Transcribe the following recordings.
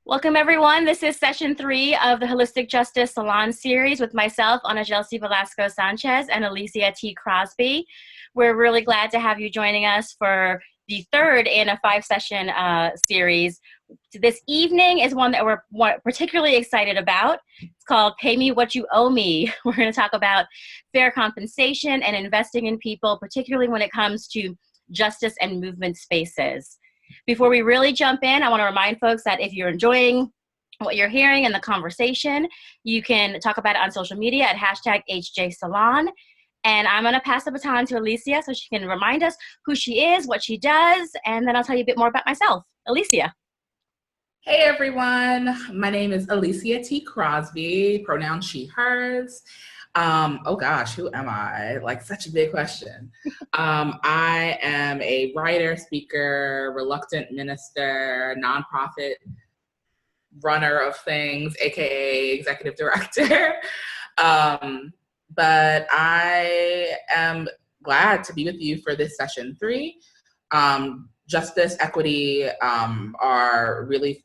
Welcome, everyone. This is session 3 of the Holistic Justice Salon series with myself, Ana Gelsi Velasco Sanchez, and Alicia T. Crosby. We're really glad to have you joining us for the third in a 5-session series. This evening is one that we're particularly excited about. It's called Pay Me What You Owe Me. We're going to talk about fair compensation and investing in people, particularly when it comes to justice and movement spaces. Before we really jump in, I want to remind folks that if you're enjoying what you're hearing in the conversation, you can talk about it on social media at #HJSalon. And I'm going to pass the baton to Alicia so she can remind us who she is, what she does, and then I'll tell you a bit more about myself. Alicia. Hey everyone, my name is Alicia T. Crosby, pronoun she, hers. Oh gosh, who am I? Like, such a big question. I am a writer, speaker, reluctant minister, nonprofit runner of things, AKA executive director. But I am glad to be with you for this session 3. Justice, equity are really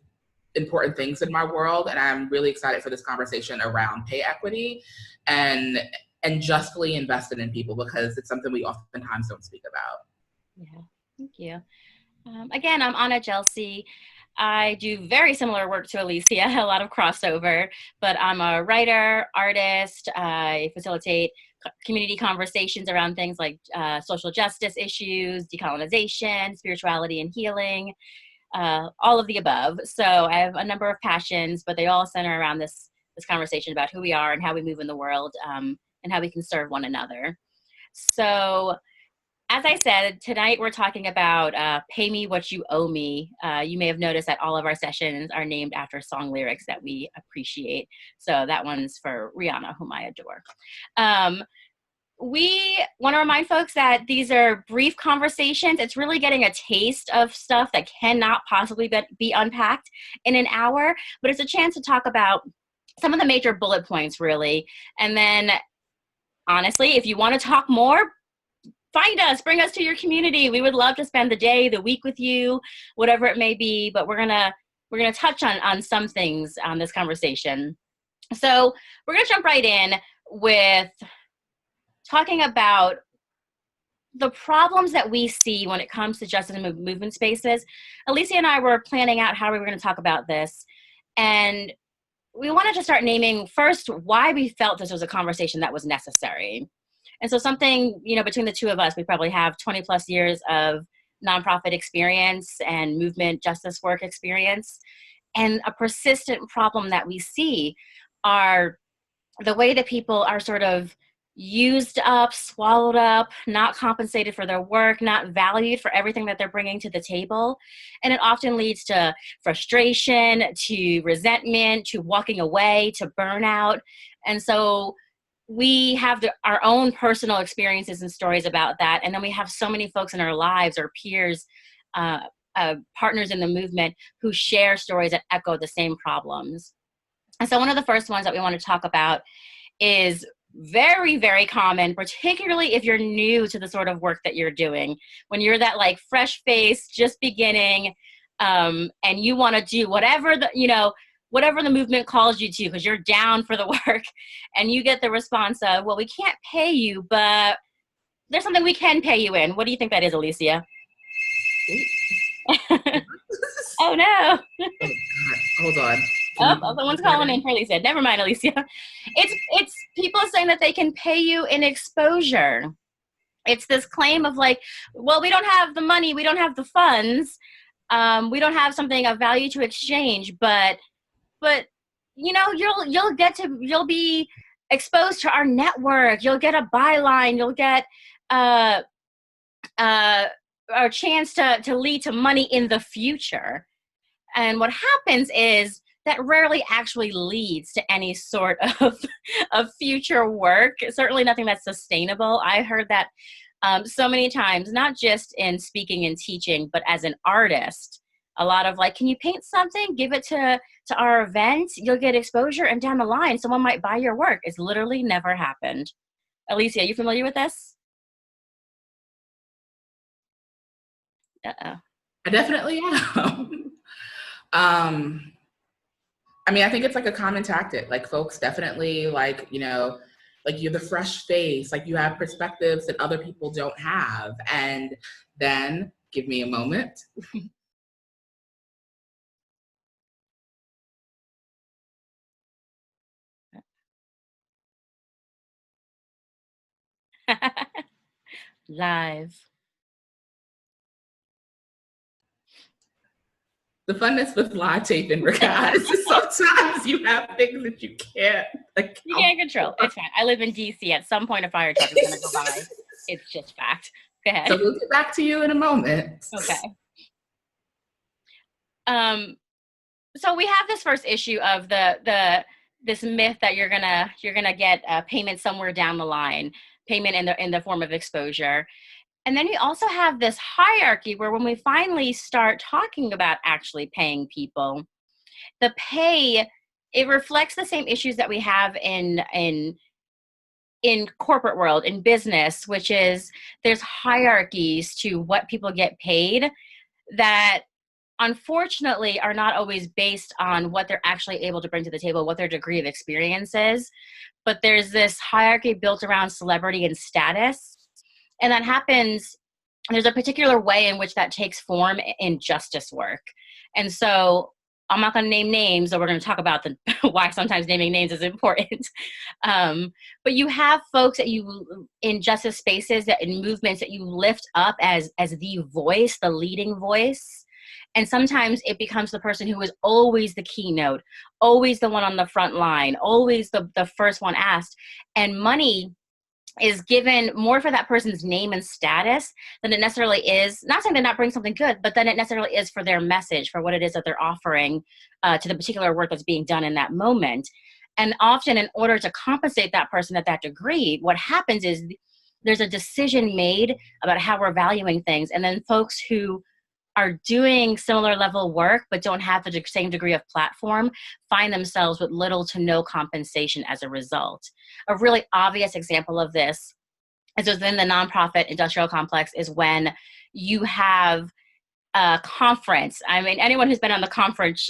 important things in my world, and I'm really excited for this conversation around pay equity and justly invested in people, because it's something we oftentimes don't speak about. Yeah, thank you. Again, I'm Ana Gelsi. I do very similar work to Alicia, a lot of crossover, but I'm a writer, artist. I facilitate community conversations around things like social justice issues, decolonization, spirituality and healing, all of the above. So I have a number of passions, but they all center around this conversation about who we are and how we move in the world, and how we can serve one another. So as I said, tonight we're talking about Pay Me What You Owe Me. You may have noticed that all of our sessions are named after song lyrics that we appreciate. So that one's for Rihanna, whom I adore. We want to remind folks that these are brief conversations. It's really getting a taste of stuff that cannot possibly be unpacked in an hour, but it's a chance to talk about some of the major bullet points, really. And then, honestly, if you want to talk more, find us, bring us to your community. We would love to spend the day, the week with you, whatever it may be, but we're gonna touch on some things on this conversation. So we're gonna jump right in with talking about the problems that we see when it comes to justice and movement spaces. Alicia and I were planning out how we were going to talk about this, and we wanted to start naming first why we felt this was a conversation that was necessary. And so something, between the two of us, we probably have 20 plus years of nonprofit experience and movement justice work experience. And a persistent problem that we see are the way that people are sort of used up, swallowed up, not compensated for their work, not valued for everything that they're bringing to the table. And it often leads to frustration, to resentment, to walking away, to burnout. And so we have our own personal experiences and stories about that. And then we have so many folks in our lives, or peers, partners in the movement, who share stories that echo the same problems. And so one of the first ones that we want to talk about is very, very common, particularly if you're new to the sort of work that you're doing. When you're that fresh face, just beginning, and you want to do whatever the movement calls you to, because you're down for the work, and you get the response of, well, we can't pay you, but there's something we can pay you in. What do you think that is, Alicia? Oh no. Oh God, hold on. Someone's calling in for Alicia. Never mind, Alicia. It's people saying that they can pay you in exposure. It's this claim of well, we don't have the money, we don't have the funds, we don't have something of value to exchange, but you'll be exposed to our network. You'll get a byline. You'll get a chance to lead to money in the future. And what happens is that rarely actually leads to any sort of future work. Certainly nothing that's sustainable. I heard that so many times, not just in speaking and teaching, but as an artist. A lot of can you paint something? Give it to our event. You'll get exposure, and down the line, someone might buy your work. It's literally never happened. Alicia, are you familiar with this? I definitely am. Um, I mean, I think it's like a common tactic. Like folks definitely like, you know, like you're the fresh face, like you have perspectives that other people don't have. And then give me a moment. Live. The funness with live taping, guys, sometimes you have things that you can't You account can't control. for. It's fine. I live in DC. At some point, a fire truck is going to go by. It's just fact. Go So ahead. we'll get back to you in a moment. Okay. So we have this first issue of this myth that you're gonna get a payment somewhere down the line, payment in the form of exposure. And then we also have this hierarchy where when we finally start talking about actually paying people, the pay, it reflects the same issues that we have in corporate world, in business, which is there's hierarchies to what people get paid that unfortunately are not always based on what they're actually able to bring to the table, what their degree of experience is. But there's this hierarchy built around celebrity and status. And that happens, there's a particular way in which that takes form in justice work. And so I'm not going to name names, or we're going to talk about why sometimes naming names is important. But you have folks that you in justice spaces, that in movements that you lift up as the voice, the leading voice. And sometimes it becomes the person who is always the keynote, always the one on the front line, always the first one asked. And money is given more for that person's name and status than it necessarily is, not saying they're not bringing something good, but then it necessarily is for their message, for what it is that they're offering to the particular work that's being done in that moment. And often in order to compensate that person at that degree, what happens is there's a decision made about how we're valuing things. And then folks who are doing similar level work but don't have the same degree of platform find themselves with little to no compensation as a result. A really obvious example of this is within the nonprofit industrial complex is when you have a conference. I mean, anyone who's been on the conference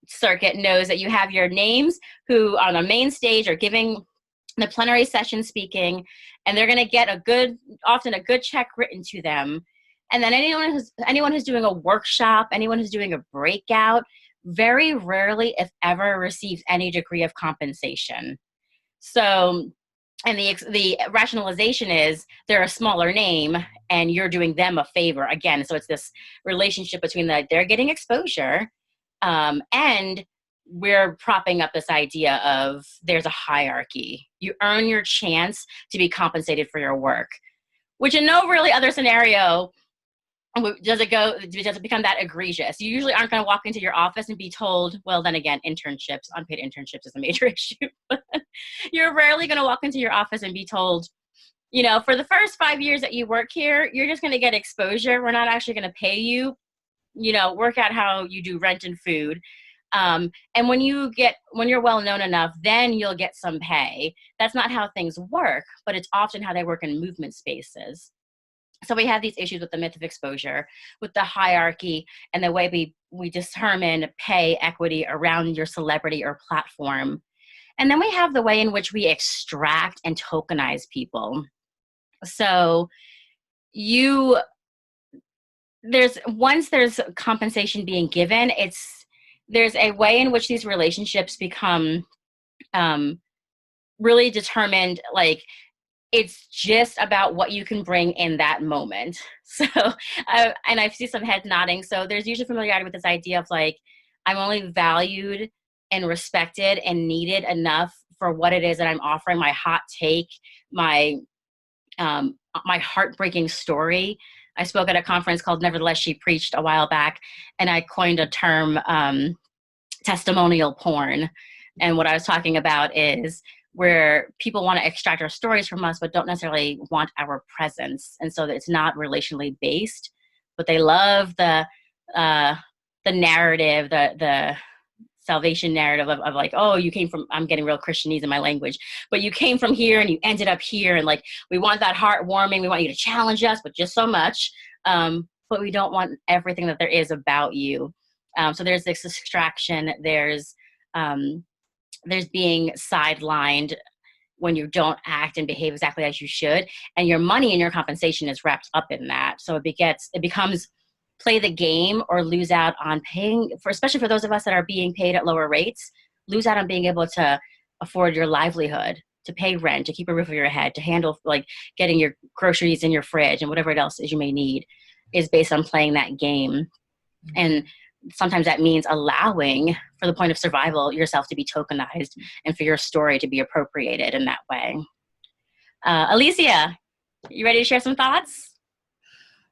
circuit knows that you have your names who on the main stage are giving the plenary session speaking, and they're going to get often a good check written to them. And then anyone who's doing a workshop, anyone who's doing a breakout, very rarely, if ever, receives any degree of compensation. So, and the rationalization is they're a smaller name and you're doing them a favor. Again, so it's this relationship between they're getting exposure and we're propping up this idea of there's a hierarchy. You earn your chance to be compensated for your work, which in no really other scenario does it become that egregious. You usually aren't going to walk into your office and be told, well, then again, unpaid internships is a major issue. You're rarely going to walk into your office and be told, you know, for the first 5 years that you work here, you're just going to get exposure. We're not actually going to pay you, you know, work out how you do rent and food. And when you're well known enough, then you'll get some pay. That's not how things work, but it's often how they work in movement spaces. So we have these issues with the myth of exposure, with the hierarchy, and the way we determine pay equity around your celebrity or platform. And then we have the way in which we extract and tokenize people. So once there's compensation being given, there's a way in which these relationships become really determined, like, it's just about what you can bring in that moment. So, and I see some heads nodding. So there's usually familiarity with this idea of like, I'm only valued and respected and needed enough for what it is that I'm offering, my hot take, my heartbreaking story. I spoke at a conference called Nevertheless She Preached a while back, and I coined a term, testimonial porn. And what I was talking about is where people want to extract our stories from us, but don't necessarily want our presence. And so it's not relationally based, but they love the narrative, the salvation narrative of like, oh, you came from, I'm getting real Christianese in my language, but you came from here and you ended up here. And like, we want that heartwarming. We want you to challenge us, but just so much. but we don't want everything that there is about you. So there's this distraction. There's being sidelined when you don't act and behave exactly as you should, and your money and your compensation is wrapped up in that. So it becomes play the game or lose out on paying for, especially for those of us that are being paid at lower rates, lose out on being able to afford your livelihood, to pay rent, to keep a roof over your head, to handle like getting your groceries in your fridge and whatever else is you may need, is based on playing that game. And sometimes that means allowing, for the point of survival, yourself to be tokenized and for your story to be appropriated in that way. Alicia, you ready to share some thoughts?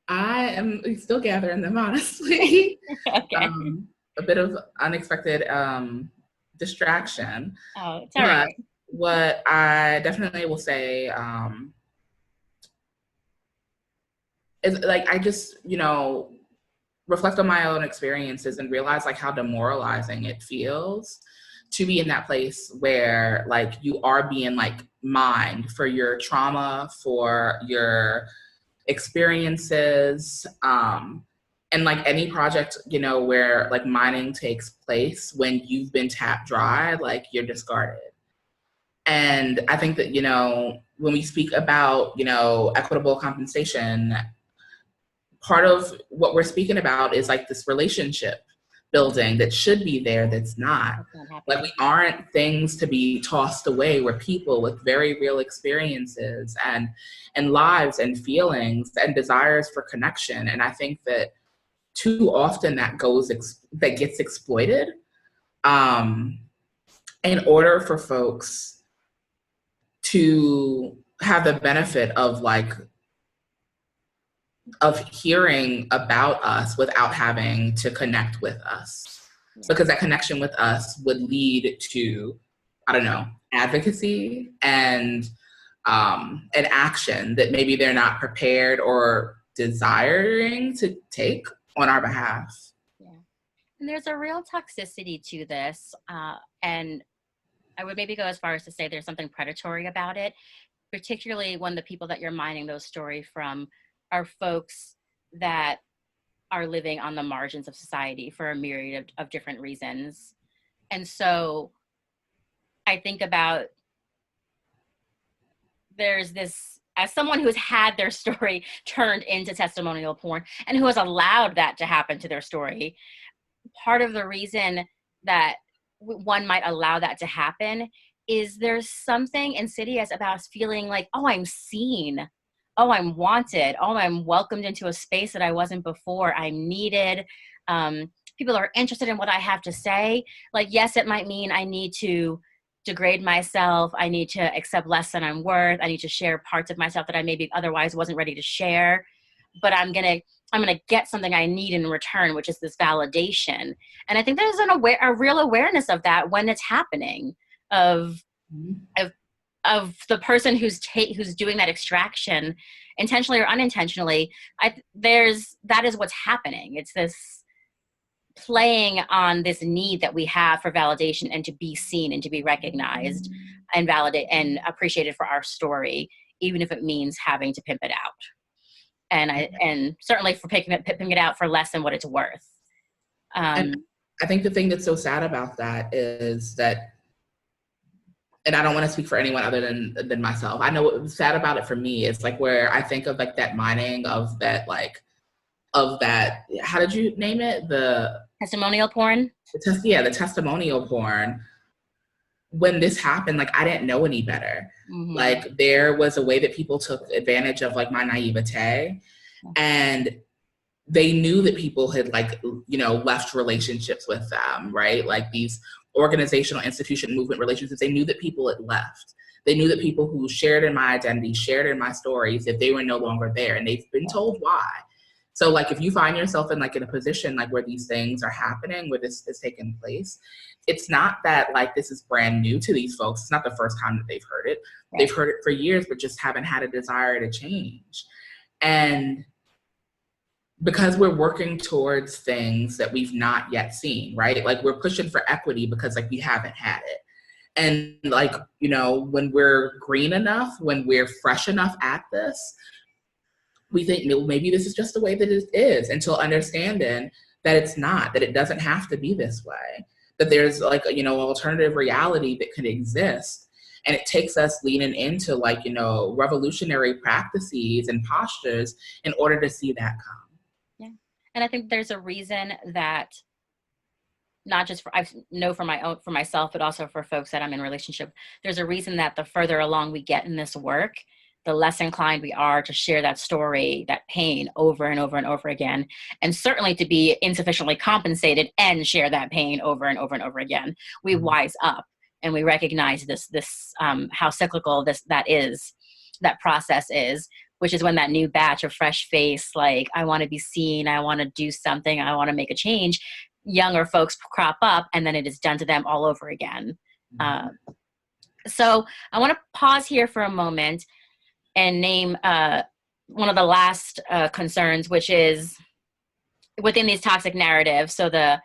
I am still gathering them, honestly. Okay. A bit of unexpected distraction. Oh, it's all right. What I definitely will say is like, I just, reflect on my own experiences and realize like how demoralizing it feels to be in that place where like you are being like mined for your trauma, for your experiences, and like any project, where like mining takes place, when you've been tapped dry, like you're discarded. And I think that, when we speak about, equitable compensation, part of what we're speaking about is like this relationship building that should be there, that's not. Like, we aren't things to be tossed away. We're people with very real experiences and lives and feelings and desires for connection. And I think that too often that gets exploited in order for folks to have the benefit of hearing about us without having to connect with us. Because that connection with us would lead to, I don't know, advocacy and an action that maybe they're not prepared or desiring to take on our behalf. Yeah. And there's a real toxicity to this. And I would maybe go as far as to say there's something predatory about it, particularly when the people that you're mining those stories from are folks that are living on the margins of society for a myriad of different reasons. And so I think about, there's this, as someone who's had their story turned into testimonial porn and who has allowed that to happen to their story, part of the reason that one might allow that to happen is there's something insidious about us feeling like, oh, I'm seen. Oh, I'm wanted. Oh, I'm welcomed into a space that I wasn't before. I'm needed. People are interested in what I have to say. Like, yes, it might mean I need to degrade myself. I need to accept less than I'm worth. I need to share parts of myself that I maybe otherwise wasn't ready to share. But I'm gonna get something I need in return, which is this validation. And I think there's a real awareness of that when it's happening, of the person who's doing that extraction, intentionally or unintentionally. That is what's happening. It's this playing on this need that we have for validation and to be seen and to be recognized and validated and appreciated for our story, even if it means having to pimp it out. And certainly for pimping it out for less than what it's worth. And I think the thing that's so sad about that is that, and I don't want to speak for anyone other than myself, I know what was sad about it for me is like where I think of like that mining of that, how did you name it? The testimonial porn? The testimonial porn. When this happened, like, I didn't know any better. Mm-hmm. Like, there was a way that people took advantage of like my naivete, and they knew that people had left relationships with them, right? Like these organizational institution movement relationships, they knew that people had left. They knew that people who shared in my identity, shared in my stories, that they were no longer there, and they've been told why. So like, if you find yourself in a position like where these things are happening, where this is taking place, it's not that like this is brand new to these folks. It's not the first time that they've heard it. Right. They've heard it for years, but just haven't had a desire to change. And because we're working towards things that we've not yet seen, right? Like, we're pushing for equity because like we haven't had it. And like, when we're green enough, when we're fresh enough at this, we think maybe this is just the way that it is, until understanding that it's not, that it doesn't have to be this way, that there's like, you know, alternative reality that can exist. And it takes us leaning into like, you know, revolutionary practices and postures in order to see that come. Yeah. And I think there's a reason that, not just for, I know for myself, but also for folks that I'm in relationship, there's a reason that the further along we get in this work, the less inclined we are to share that story, that pain over and over and over again. And certainly to be insufficiently compensated and share that pain over and over and over again. We wise up and we recognize this how cyclical that process is, which is when that new batch of fresh face, like, I want to be seen, I want to do something, I want to make a change, younger folks crop up, and then it is done to them all over again. So I want to pause here for a moment and name one of the last concerns, which is within these toxic narratives. So the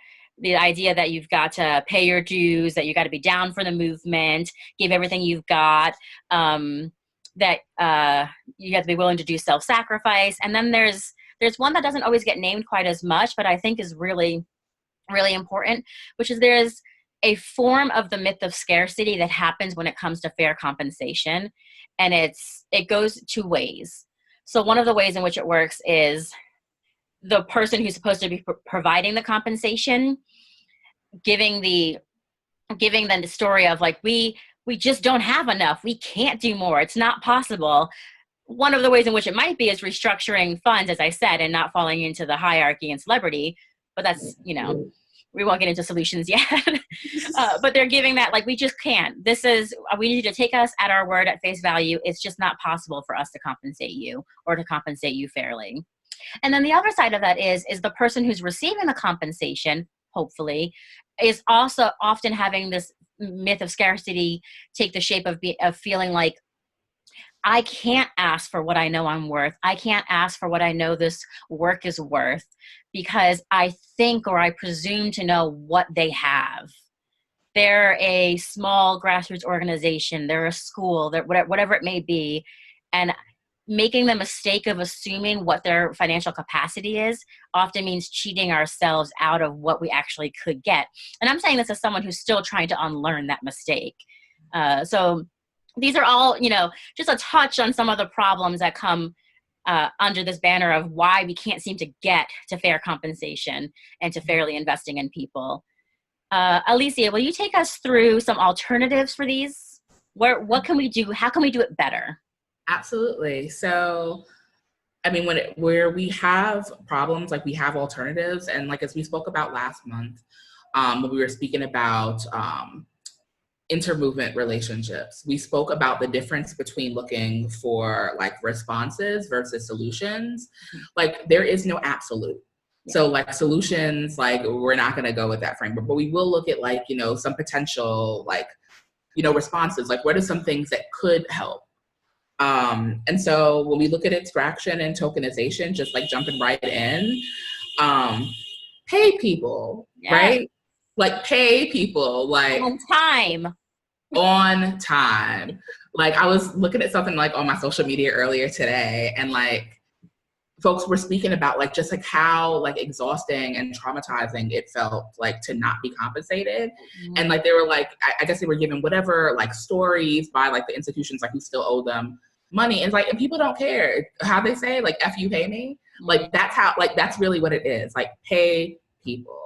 idea that you've got to pay your dues, that you got to be down for the movement, give everything you've got, that you have to be willing to do self-sacrifice. And then there's one that doesn't always get named quite as much, but I think is really, really important, which is there's a form of the myth of scarcity that happens when it comes to fair compensation. And it goes two ways. So one of the ways in which it works is the person who's supposed to be providing the compensation, giving them the story of like, we just don't have enough. We can't do more. It's not possible. One of the ways in which it might be is restructuring funds, as I said, and not falling into the hierarchy and celebrity. But that's, you know, we won't get into solutions yet. But they're giving that, like, we just can't. We need you to take us at our word at face value. It's just not possible for us to compensate you or to compensate you fairly. And then the other side of that is the person who's receiving the compensation, hopefully, is also often having this myth of scarcity take the shape of feeling like, I can't ask for what I know I'm worth. I can't ask for what I know this work is worth because I think or I presume to know what they have. They're a small grassroots organization. They're a school. They're whatever it may be. And making the mistake of assuming what their financial capacity is often means cheating ourselves out of what we actually could get. And I'm saying this as someone who's still trying to unlearn that mistake. So these are all, you know, just a touch on some of the problems that come under this banner of why we can't seem to get to fair compensation and to fairly investing in people. Alicia, will you take us through some alternatives for these? What can we do? How can we do it better? Absolutely. So, I mean, where we have problems, like we have alternatives, and like as we spoke about last month, when we were speaking about intermovement relationships, we spoke about the difference between looking for like responses versus solutions. Like there is no absolute. So like solutions, like we're not going to go with that framework, but we will look at like, you know, some potential like, you know, responses, like what are some things that could help? And so when we look at extraction and tokenization, just like jumping right in, pay people, right? Like pay people, like on time. Like I was looking at something like on my social media earlier today, and like folks were speaking about like just like how like exhausting and traumatizing it felt like to not be compensated. And like they were like, I guess they were given whatever like stories by like the institutions like who still owe them money, and like, and people don't care how they say like F you pay me. Like that's how, like that's really what it is, like pay people.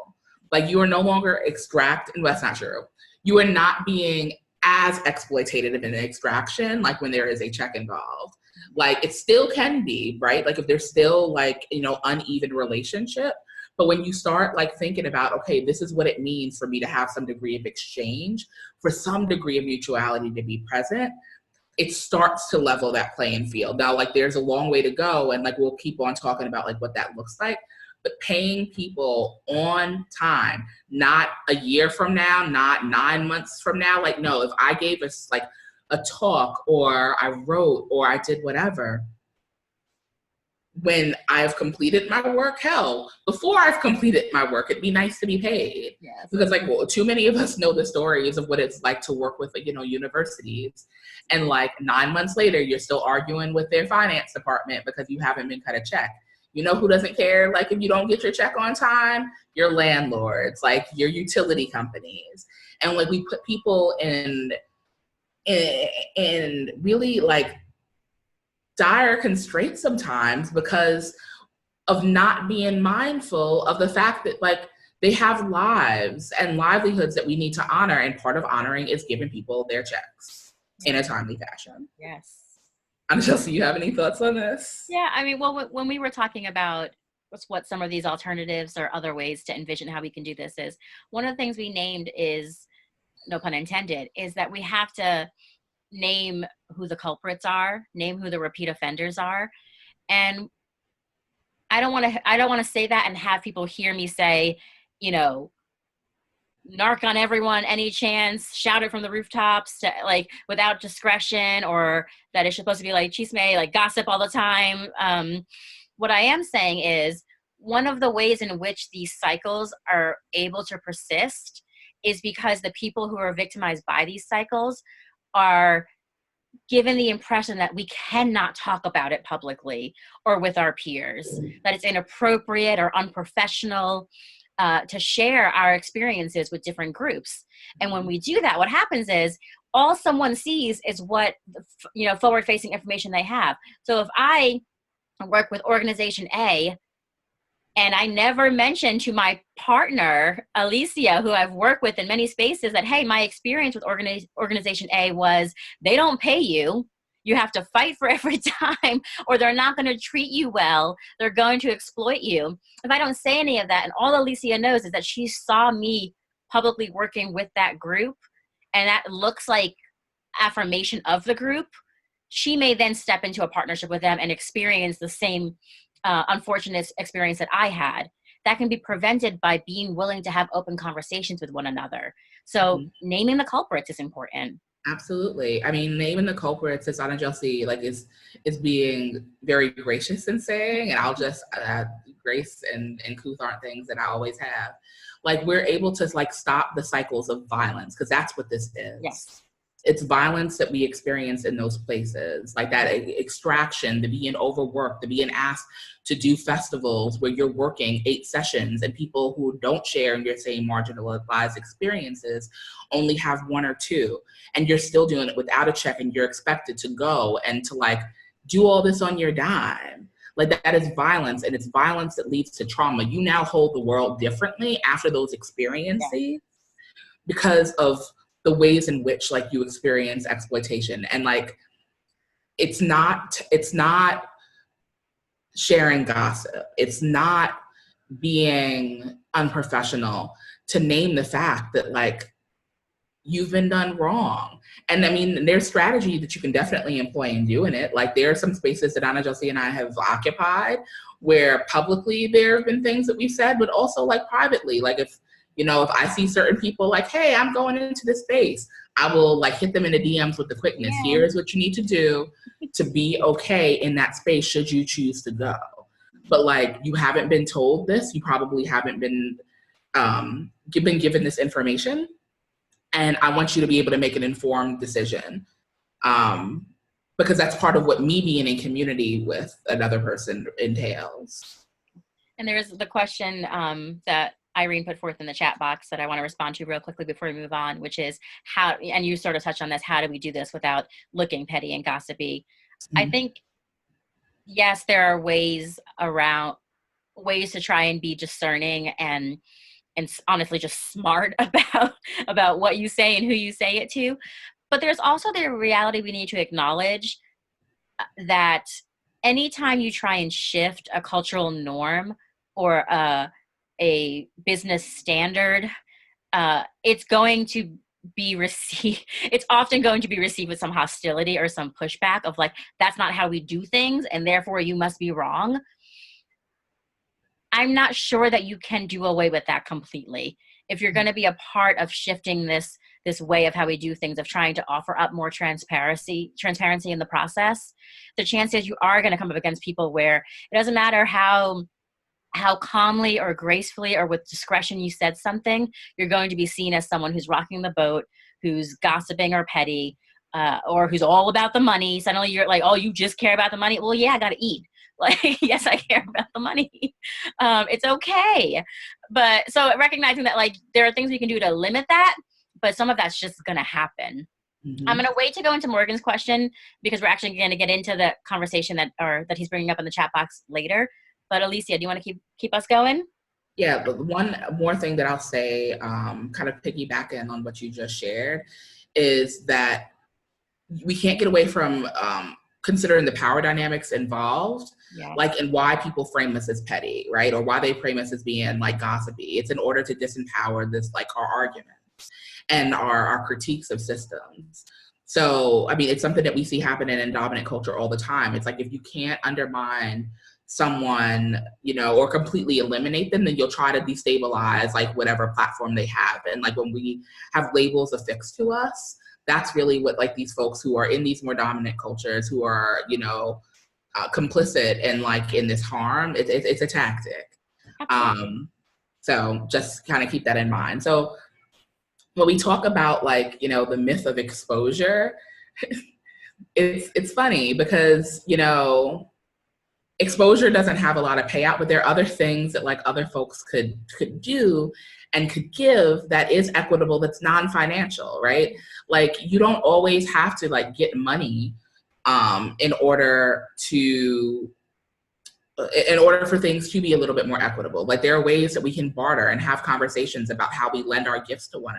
Like you are no longer well, that's not true. You are not being as exploitative in an extraction, like when there is a check involved. Like it still can be, right? Like if there's still like, you know, uneven relationship, but when you start like thinking about, okay, this is what it means for me to have some degree of exchange, for some degree of mutuality to be present, it starts to level that playing field. Now, like there's a long way to go, and like we'll keep on talking about like what that looks like, but paying people on time, not a year from now, not 9 months from now. Like, no, if I gave us like a talk or I wrote or I did whatever, when I've completed my work, hell, before I've completed my work, it'd be nice to be paid. Yes. Because like, well, too many of us know the stories of what it's like to work with, you know, universities. And like 9 months later, you're still arguing with their finance department because you haven't been cut a check. You know who doesn't care? Like if you don't get your check on time, your landlords, like your utility companies. And like we put people in really like dire constraints sometimes because of not being mindful of the fact that like they have lives and livelihoods that we need to honor, and part of honoring is giving people their checks in a timely fashion. Yes. Chelsea, you have any thoughts on this? Yeah, I mean, well, when we were talking about what some of these alternatives or other ways to envision how we can do this is, one of the things we named is, no pun intended, is that we have to name who the culprits are, name who the repeat offenders are. And I don't want to say that and have people hear me say, you know, narc on everyone any chance, shout it from the rooftops, to, like without discretion, or that it's supposed to be like chisme, like gossip all the time. What I am saying is one of the ways in which these cycles are able to persist is because the people who are victimized by these cycles are given the impression that we cannot talk about it publicly or with our peers, that it's inappropriate or unprofessional to share our experiences with different groups. And when we do that, what happens is all someone sees is what, you know, forward-facing information they have. So if I work with organization A and I never mention to my partner, Alicia, who I've worked with in many spaces, that, hey, my experience with organization A was they don't pay you. You have to fight for every time, or they're not going to treat you well. They're going to exploit you. If I don't say any of that, and all Alicia knows is that she saw me publicly working with that group, and that looks like affirmation of the group, she may then step into a partnership with them and experience the same unfortunate experience that I had. That can be prevented by being willing to have open conversations with one another. So naming the culprits is important. Absolutely. I mean, naming the culprits, as Anna Chelsea like is being very gracious in saying, and I'll just grace and couth aren't things that I always have. Like we're able to like stop the cycles of violence, because that's what this is. Yes. It's violence that we experience in those places, like that extraction, the being overworked, the being asked to do festivals where you're working 8 sessions and people who don't share in your same marginalized experiences only have 1 or 2, and you're still doing it without a check, and you're expected to go and to like do all this on your dime. Like that is violence, and it's violence that leads to trauma. You now hold the world differently after those experiences because of the ways in which like you experience exploitation. And like it's not sharing gossip, it's not being unprofessional to name the fact that like you've been done wrong. And I mean, there's strategy that you can definitely employ in doing it. Like there are some spaces that Anna Josie and I have occupied where publicly there have been things that we've said, but also like privately, like if I see certain people like, hey, I'm going into this space, I will like hit them in the DMs with the quickness. Yeah. Here's what you need to do to be okay in that space should you choose to go. But like, you haven't been told this, you probably haven't been given this information. And I want you to be able to make an informed decision. Because that's part of what me being in community with another person entails. And there's the question that Irene put forth in the chat box that I want to respond to real quickly before we move on, which is how, and you sort of touched on this, how do we do this without looking petty and gossipy? Mm-hmm. I think, yes, there are ways to try and be discerning and honestly just smart about what you say and who you say it to. But there's also the reality we need to acknowledge that anytime you try and shift a cultural norm or a business standard, it's often going to be received with some hostility or some pushback of like, that's not how we do things, and therefore you must be wrong. I'm not sure that you can do away with that completely. If you're going to be a part of shifting this this way of how we do things, of trying to offer up more transparency in the process, the chance is you are going to come up against people where it doesn't matter how calmly or gracefully or with discretion you said something, you're going to be seen as someone who's rocking the boat, who's gossiping or petty, or who's all about the money. Suddenly you're like, oh, you just care about the money? Well, yeah, I got to eat. Like, yes, I care about the money. It's okay. But so recognizing that, like, there are things we can do to limit that, but some of that's just going to happen. Mm-hmm. I'm going to wait to go into Morgan's question because we're actually going to get into the conversation that he's bringing up in the chat box later. But Alicia, do you want to keep us going? Yeah, but one more thing that I'll say, kind of piggybacking on what you just shared, is that we can't get away from considering the power dynamics involved, like, and why people frame us as petty, right? Or why they frame us as being like gossipy. It's in order to disempower this, like, our arguments and our critiques of systems. So, I mean, it's something that we see happening in dominant culture all the time. It's like, if you can't undermine someone, you know, or completely eliminate them, then you'll try to destabilize, like, whatever platform they have. And like, when we have labels affixed to us, that's really what, like, these folks who are in these more dominant cultures, who are, you know, complicit and, like, in this harm, it's a tactic. So just kind of keep that in mind. So when we talk about, like, you know, the myth of exposure, it's funny because, you know, exposure doesn't have a lot of payout, but there are other things that, like, other folks could do and could give that is equitable, that's non-financial, right? Like, you don't always have to, like, get money in order for things to be a little bit more equitable. Like, there are ways that we can barter and have conversations about how we lend our gifts to one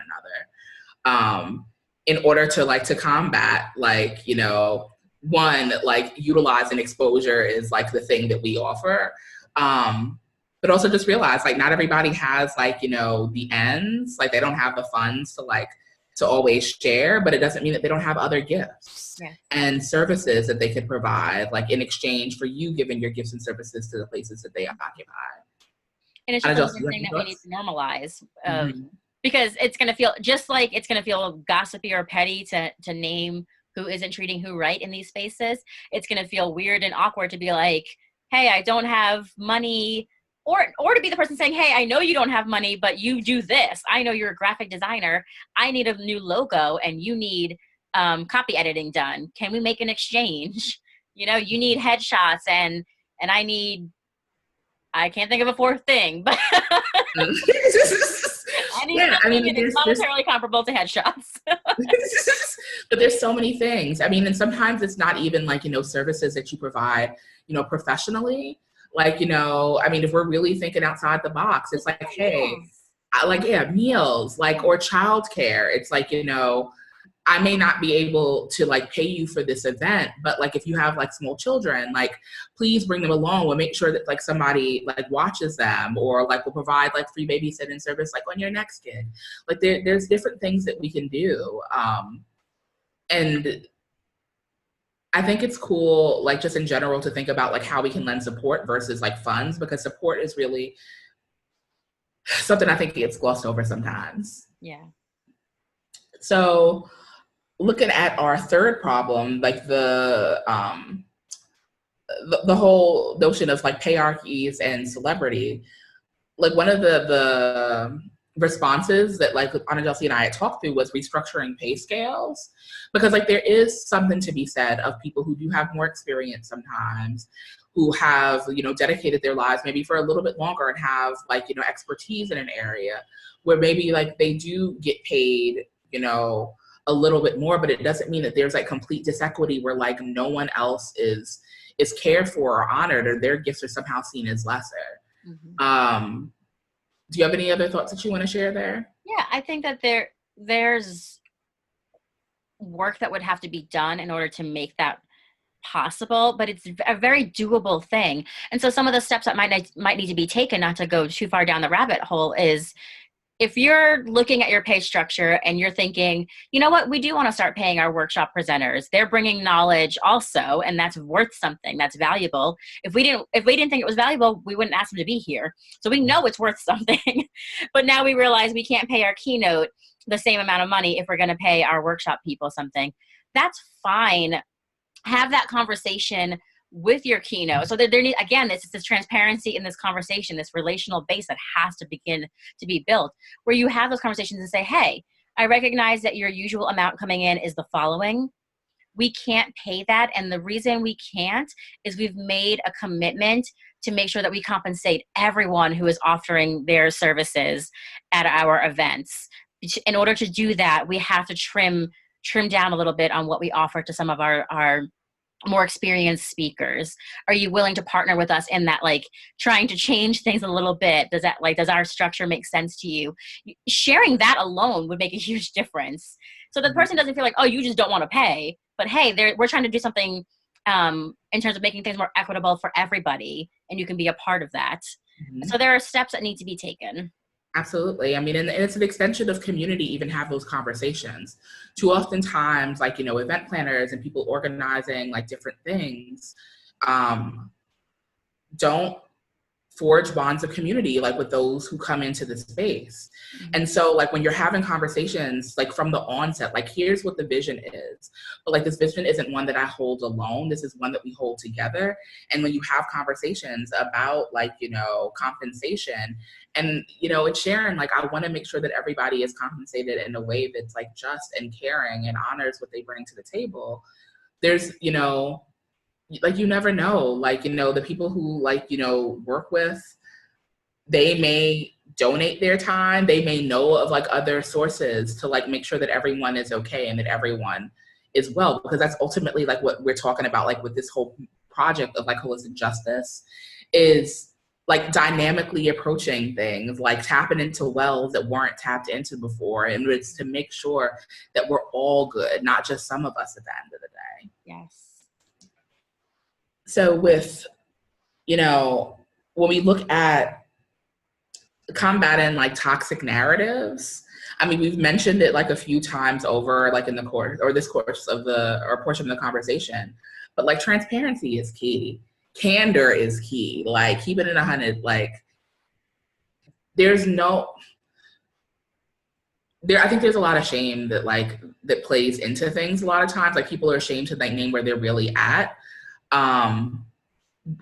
another in order to, like, to combat, like, you know, one, like, utilizing exposure is, like, the thing that we offer. But also just realize, like, not everybody has, like, you know, the ends, like, they don't have the funds to, like, to always share, but it doesn't mean that they don't have other gifts and services that they could provide, like, in exchange for you giving your gifts and services to the places that they occupy. And it's just another thing that we need to normalize. Because it's going to feel just like it's going to feel gossipy or petty to name who isn't treating who right in these spaces. It's going to feel weird and awkward to be like, hey, I don't have money, or to be the person saying, hey, I know you don't have money, but you do this. I know you're a graphic designer. I need a new logo and you need copy editing done. Can we make an exchange? You know, you need headshots and I can't think of a fourth thing, but it's monetarily comparable to headshots. But there's so many things. I mean, and sometimes it's not even, like, you know, services that you provide, you know, professionally. Like, you know, I mean, if we're really thinking outside the box, it's like, hey, meals, like, or childcare. It's like, you know, I may not be able to, like, pay you for this event, but, like, if you have, like, small children, like, please bring them along. We'll make sure that, like, somebody, like, watches them, or, like, we'll provide, like, free babysitting service, like, on your next kid. Like, there's different things that we can do. And I think it's cool, like, just in general, to think about, like, how we can lend support versus, like, funds, because support is really something I think gets glossed over sometimes. Yeah. So looking at our third problem, like the whole notion of, like, payarchies and celebrity, like, one of the responses that, like, Anna Jelsi and I had talked through was restructuring pay scales, because, like, there is something to be said of people who do have more experience sometimes, who have, you know, dedicated their lives maybe for a little bit longer and have, like, you know, expertise in an area where maybe, like, they do get paid, you know, a little bit more, but it doesn't mean that there's, like, complete disequity where, like, no one else is cared for or honored, or their gifts are somehow seen as lesser. Do you have any other thoughts that you want to share there? Yeah, I think that there's work that would have to be done in order to make that possible, but it's a very doable thing. And so some of the steps that might need to be taken, not to go too far down the rabbit hole, is if you're looking at your pay structure and you're thinking, you know what, we do want to start paying our workshop presenters. They're bringing knowledge also, and that's worth something. That's valuable. If we didn't think it was valuable, we wouldn't ask them to be here. So we know it's worth something. But now we realize we can't pay our keynote the same amount of money if we're going to pay our workshop people something. That's fine. Have that conversation with your keynote. So there need, again, this is this transparency in this conversation, this relational base that has to begin to be built, where you have those conversations and say, hey, I recognize that your usual amount coming in is the following. We can't pay that. And the reason we can't is we've made a commitment to make sure that we compensate everyone who is offering their services at our events. In order to do that, we have to trim down a little bit on what we offer to some of our more experienced speakers. Are you willing to partner with us in that, like, trying to change things a little bit? Does our structure make sense to you? Sharing that alone would make a huge difference. So the person doesn't feel like, oh, you just don't want to pay, but hey, we're trying to do something in terms of making things more equitable for everybody, and you can be a part of that. Mm-hmm. So there are steps that need to be taken. Absolutely. I mean, and it's an extension of community, even have those conversations. Too oftentimes, like, event planners and people organizing like different things don't forge bonds of community, like with those who come into the space. Mm-hmm. And so like when you're having conversations, like from the onset, like here's what the vision is, but like this vision isn't one that I hold alone. This is one that we hold together. And when you have conversations about like, compensation and, it's sharing, like, I want to make sure that everybody is compensated in a way that's like just and caring and honors what they bring to the table. There's, like, you never know, like, the people who like, work with, they may donate their time. They may know of like other sources to like make sure that everyone is okay and that everyone is well, because that's ultimately like what we're talking about, like with this whole project of like holistic justice is like dynamically approaching things, like tapping into wells that weren't tapped into before. And it's to make sure that we're all good, not just some of us at the end of the day. Yes. So with, when we look at combating like toxic narratives, I mean, we've mentioned it like a few times over, like in the course or this course of or portion of the conversation, but like transparency is key. Candor is key. Like keeping it 100, like I think there's a lot of shame that plays into things a lot of times. Like people are ashamed to like name where they're really at.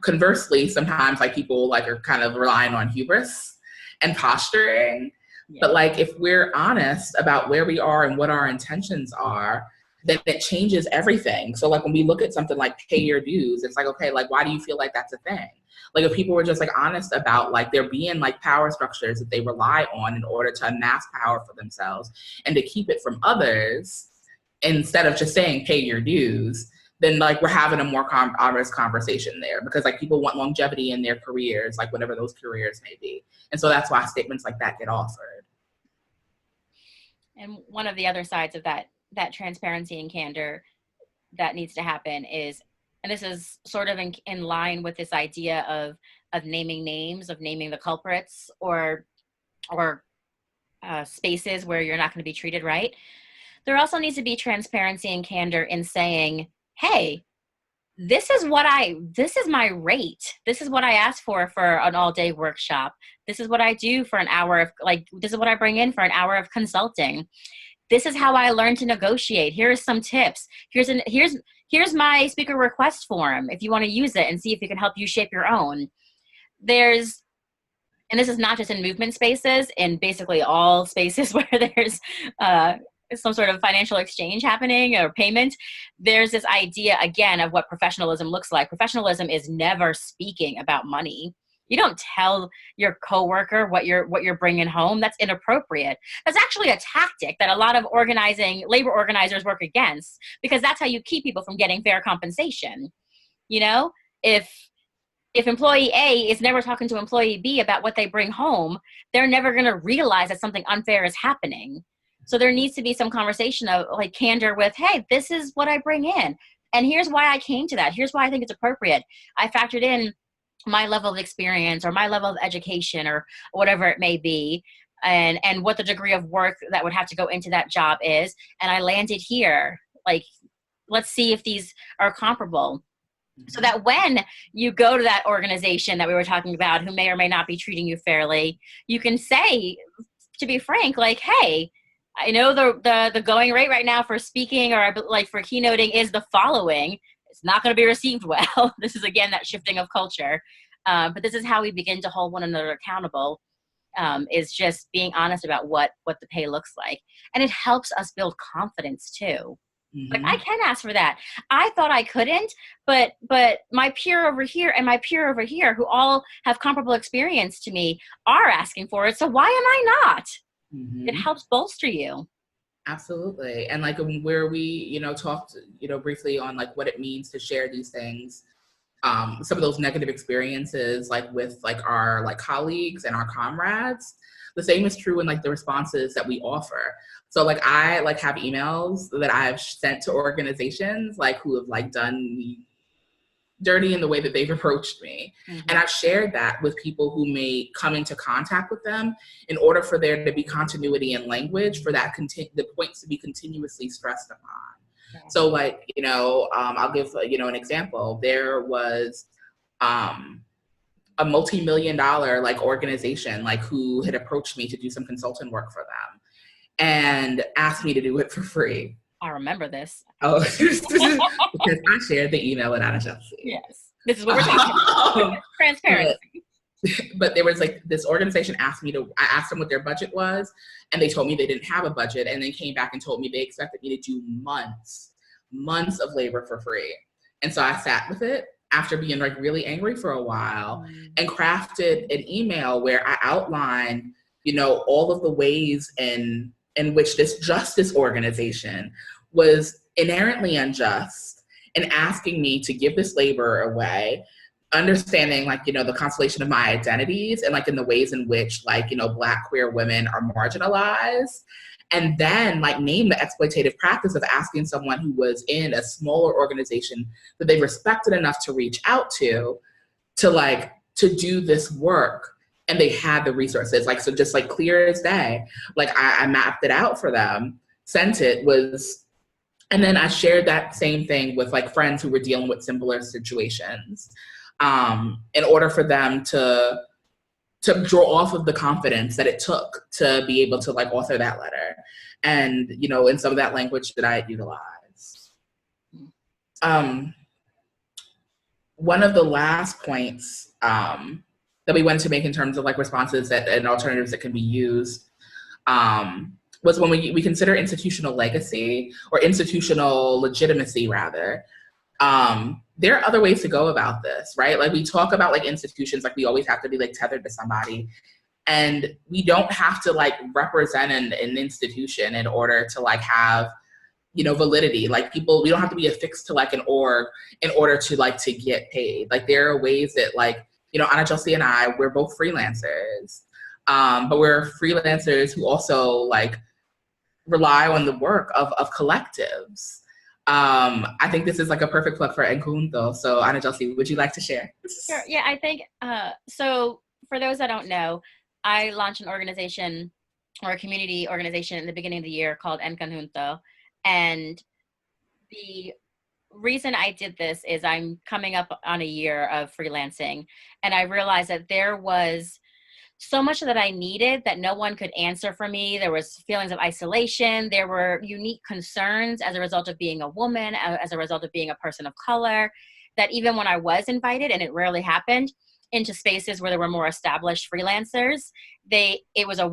Conversely, sometimes like people like are kind of relying on hubris and posturing. Yeah. But like if we're honest about where we are and what our intentions are, then it changes everything. So like when we look at something like pay your dues, it's like, okay, like why do you feel like that's a thing? Like if people were just like honest about like there being like power structures that they rely on in order to amass power for themselves and to keep it from others, instead of just saying pay your dues, then like we're having a more honest conversation there, because like people want longevity in their careers, like whatever those careers may be. And so that's why statements like that get offered. And one of the other sides of that transparency and candor that needs to happen is, and this is sort of in line with this idea of naming names, of naming the culprits or spaces where you're not going to be treated right. There also needs to be transparency and candor in saying, hey, this is my rate. This is what I asked for an all-day workshop. This is what I do for an hour of, like, this is what I bring in for an hour of consulting. This is how I learned to negotiate. Here's some tips. Here's my speaker request form if you want to use it and see if it can help you shape your own. And this is not just in movement spaces, in basically all spaces where there's some sort of financial exchange happening or payment. There's this idea, again, of what professionalism looks like. Professionalism is never speaking about money. You don't tell your coworker what you're bringing home. That's inappropriate. That's actually a tactic that a lot of labor organizers work against, because that's how you keep people from getting fair compensation. If employee A is never talking to employee B about what they bring home, they're never going to realize that something unfair is happening. So there needs to be some conversation of like candor with, hey, this is what I bring in. And here's why I came to that. Here's why I think it's appropriate. I factored in my level of experience or my level of education or whatever it may be. and what the degree of work that would have to go into that job is. And I landed here. Like, let's see if these are comparable. So that when you go to that organization that we were talking about, who may or may not be treating you fairly, you can say, to be frank, like, hey, I know the going rate right now for speaking or like for keynoting is the following. It's not going to be received well. This is, again, that shifting of culture. But this is how we begin to hold one another accountable, is just being honest about what the pay looks like. And it helps us build confidence too. Like, I can ask for that. I thought I couldn't, but my peer over here and my peer over here, who all have comparable experience to me, are asking for it. So why am I not? It helps bolster you. Absolutely. And like where we, talked, briefly on like what it means to share these things, some of those negative experiences, like with like our like colleagues and our comrades, the same is true in like the responses that we offer. So like I like have emails that I've sent to organizations like who have like done me dirty in the way that they've approached me. And I've shared that with people who may come into contact with them in order for there to be continuity in language, for that the points to be continuously stressed upon. So like, I'll give, an example. There was a multi-million-dollar like organization like who had approached me to do some consultant work for them and asked me to do it for free. I remember this. Oh, because I shared the email with Anna Chelsea. Yes, this is what we're talking about. Transparency. But there was like this organization I asked them what their budget was, and they told me they didn't have a budget, and then came back and told me they expected me to do months of labor for free. And so I sat with it after being like really angry for a while and crafted an email where I outlined, all of the ways in which this justice organization was inherently unjust and asking me to give this labor away, understanding like, the constellation of my identities and like in the ways in which like, Black queer women are marginalized. And then like name the exploitative practice of asking someone who was in a smaller organization that they respected enough to reach out to do this work. And they had the resources, like, so just like clear as day, like I mapped it out for them, sent it, and then I shared that same thing with like friends who were dealing with similar situations, in order for them to draw off of the confidence that it took to be able to like author that letter. And, in some of that language that I had utilized. One of the last points that we wanted to make in terms of like responses and alternatives that can be used was when we consider institutional legacy or institutional legitimacy rather. There are other ways to go about this, right? Like we talk about like institutions, like we always have to be like tethered to somebody, and we don't have to like represent an institution in order to like have, validity. Like we don't have to be affixed to like an org in order to like to get paid. Like there are ways that like, Anna Chelsea and I, we're both freelancers, but we're freelancers who also like rely on the work of collectives. I think this is like a perfect plug for En Conjunto. So Anna Chelsea, would you like to share? Sure. Yeah, I think, so for those that don't know, I launched an organization or a community organization in the beginning of the year called En Conjunto. And the reason I did this is I'm coming up on a year of freelancing, and I realized that there was so much that I needed that no one could answer for me. There was feelings of isolation. There were unique concerns as a result of being a woman, as a result of being a person of color, that even when I was invited, and it rarely happened, into spaces where there were more established freelancers, it was a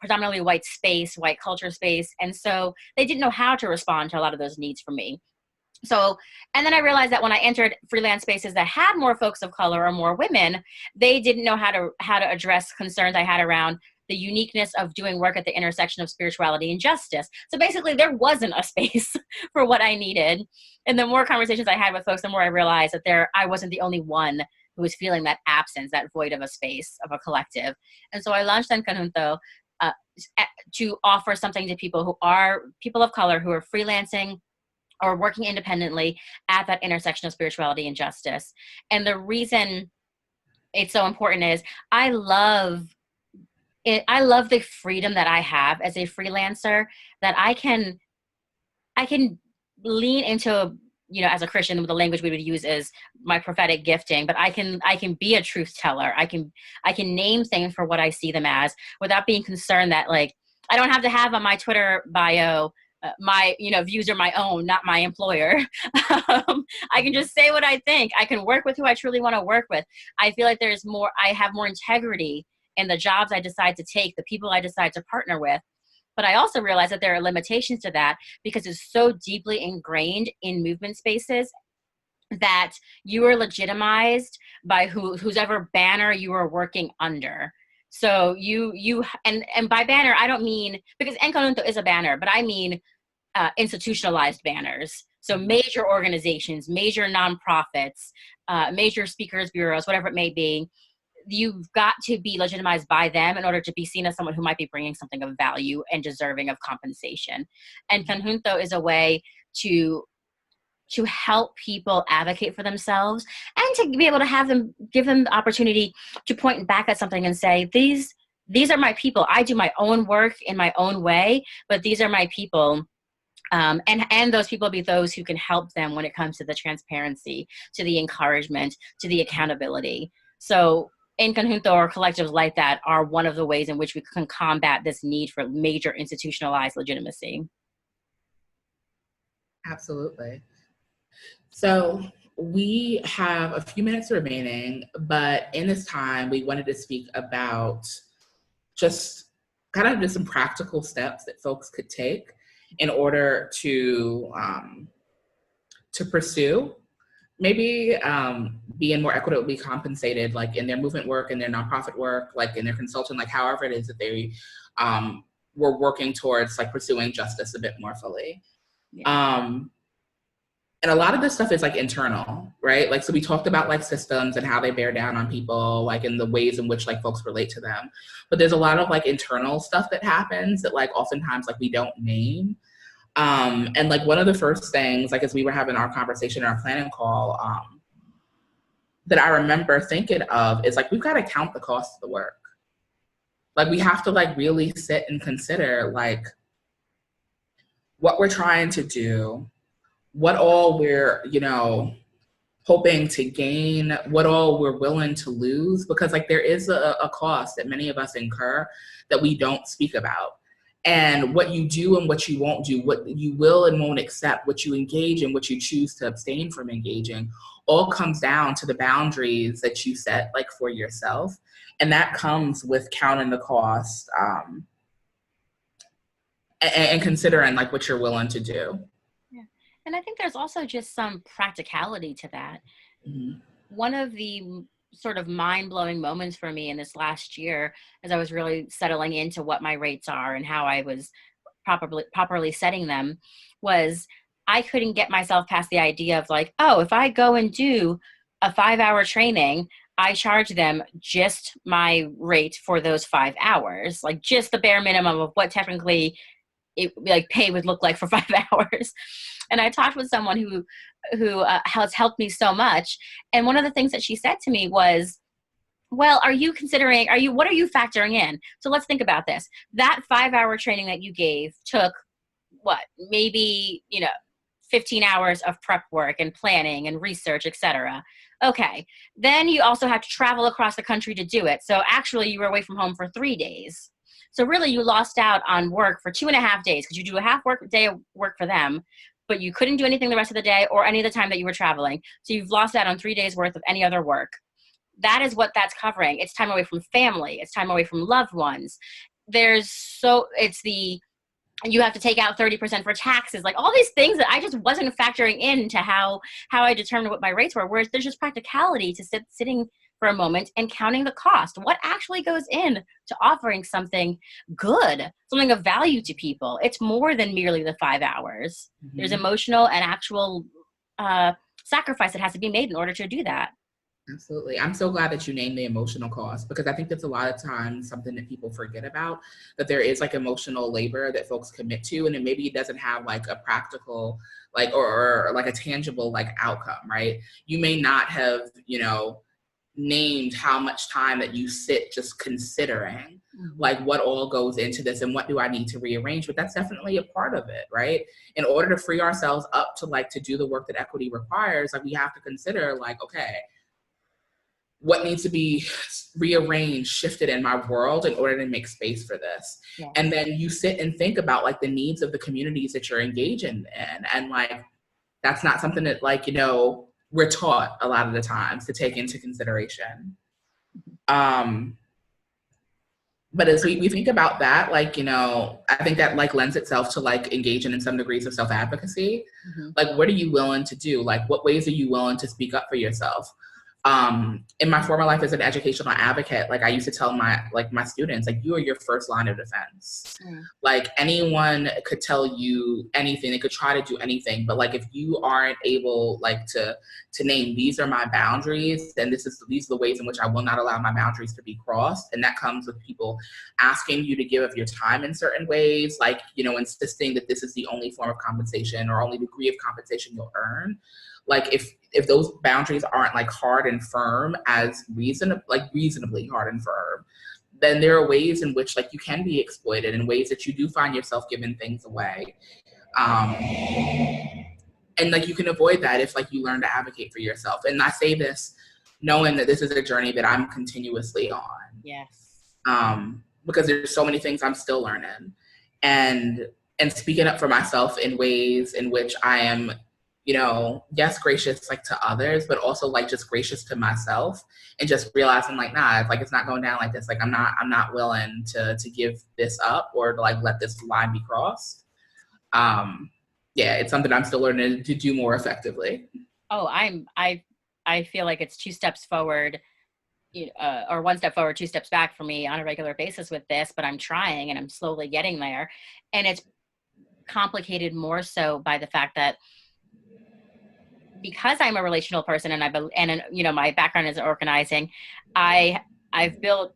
predominantly white space, white culture space. And so they didn't know how to respond to a lot of those needs from me. So, and then I realized that when I entered freelance spaces that had more folks of color or more women, they didn't know how to address concerns I had around the uniqueness of doing work at the intersection of spirituality and justice. So basically there wasn't a space for what I needed. And the more conversations I had with folks, the more I realized that I wasn't the only one who was feeling that absence, that void of a space, of a collective. And so I launched En Conjunto to offer something to people who are people of color, who are freelancing or working independently at that intersection of spirituality and justice. And the reason it's so important is I love I love the freedom that I have as a freelancer, that I can lean into, as a Christian, the language we would use is my prophetic gifting, but I can be a truth teller. I can name things for what I see them as without being concerned that, like, I don't have to have on my Twitter bio, my views are my own, not my employer. I can just say what I think. I can work with who I truly want to work with. I feel like I have more integrity in the jobs I decide to take, the people I decide to partner with. But I also realize that there are limitations to that because it's so deeply ingrained in movement spaces that you are legitimized by whoever banner you are working under. So and by banner, I don't mean, because Encanto is a banner, but I mean institutionalized banners. So major organizations, major nonprofits, major speakers bureaus, whatever it may be, you've got to be legitimized by them in order to be seen as someone who might be bringing something of value and deserving of compensation. And Conjunto is a way to help people advocate for themselves, and to be able to give them the opportunity to point back at something and say, these are my people. I do my own work in my own way, but these are my people. And those people be those who can help them when it comes to the transparency, to the encouragement, to the accountability. So in Conjunto, or collectives like that are one of the ways in which we can combat this need for major institutionalized legitimacy. Absolutely. So we have a few minutes remaining, but in this time, we wanted to speak about just some practical steps that folks could take in order to pursue maybe being more equitably compensated, like in their movement work, in their nonprofit work, like in their consulting, like however it is that they were working towards like pursuing justice a bit more fully. Yeah. And a lot of this stuff is like internal, right? Like, so we talked about like systems and how they bear down on people, like in the ways in which like folks relate to them. But there's a lot of like internal stuff that happens that like oftentimes like we don't name. And like one of the first things, like as we were having our conversation in our planning call, that I remember thinking of is like, we've got to count the cost of the work. Like we have to like really sit and consider like what we're trying to do, what all we're, hoping to gain, what all we're willing to lose, because like there is a cost that many of us incur that we don't speak about. And what you do and what you won't do, what you will and won't accept, what you engage in, what you choose to abstain from engaging, all comes down to the boundaries that you set like for yourself. And that comes with counting the cost and considering like what you're willing to do. Yeah. And I think there's also just some practicality to that. Mm-hmm. One of the sort of mind-blowing moments for me in this last year, as I was really settling into what my rates are and how I was properly setting them, was I couldn't get myself past the idea of like, oh, if I go and do a 5-hour training, I charge them just my rate for those 5 hours, like just the bare minimum of what technically it like pay would look like for 5 hours. And I talked with someone who has helped me so much. And one of the things that she said to me was, well, what are you factoring in? So let's think about this. That 5-hour training that you gave took what, maybe, 15 hours of prep work and planning and research, etc. Okay. Then you also have to travel across the country to do it. So actually you were away from home for 3 days. So really you lost out on work for 2.5 days because you do a half day of work for them, but you couldn't do anything the rest of the day or any of the time that you were traveling. So you've lost out on 3 days worth of any other work. That is what that's covering. It's time away from family. It's time away from loved ones. You have to take out 30% for taxes, like all these things that I just wasn't factoring into how I determined what my rates were. Whereas there's just practicality to sitting for a moment and counting the cost. What actually goes in to offering something good, something of value to people? It's more than merely the 5 hours. Mm-hmm. There's emotional and actual sacrifice that has to be made in order to do that. Absolutely. I'm so glad that you named the emotional cost, because I think that's a lot of times something that people forget about, that there is like emotional labor that folks commit to, and it maybe it doesn't have like a practical, like, or like a tangible like outcome, right? You may not have, named how much time that you sit just considering like what all goes into this and what do I need to rearrange, but that's definitely a part of it, right? In order to free ourselves up to like to do the work that equity requires, like we have to consider like, okay, what needs to be rearranged, shifted in my world in order to make space for this. Yeah. And then you sit and think about like the needs of the communities that you're engaging in. And like, that's not something that like, you know, we're taught a lot of the times to take into consideration. But as we think about that, like, you know, I think that like lends itself to like engaging in some degrees of self-advocacy. Like, what are you willing to do? Like, what ways are you willing to speak up for yourself? In my former life as an educational advocate, like I used to tell my students, like, you are your first line of defense. Like anyone could tell you anything, they could try to do anything, but like if you aren't able like to name, these are my boundaries, and these are the ways in which I will not allow my boundaries to be crossed. And that comes with people asking you to give of your time in certain ways, like, you know, insisting that this is the only form of compensation or only degree of compensation you'll earn. Like if those boundaries aren't like hard and firm as reasonably hard and firm, then there are ways in which like you can be exploited in ways that you do find yourself giving things away. And like you can avoid that if like you learn to advocate for yourself. And I say this knowing that this is a journey that I'm continuously on. Yes. Because there's so many things I'm still learning. And speaking up for myself in ways in which I am, you know, yes, gracious like to others, but also like just gracious to myself, and just realizing like, nah, like it's not going down like this. Like I'm not willing to give this up or to like let this line be crossed. Yeah, it's something I'm still learning to do more effectively. Oh, I feel like it's 2 steps forward, or 1 step forward, 2 steps back for me on a regular basis with this, but I'm trying and I'm slowly getting there. And it's complicated more so by the fact that because I'm a relational person and you know, my background is organizing, I've built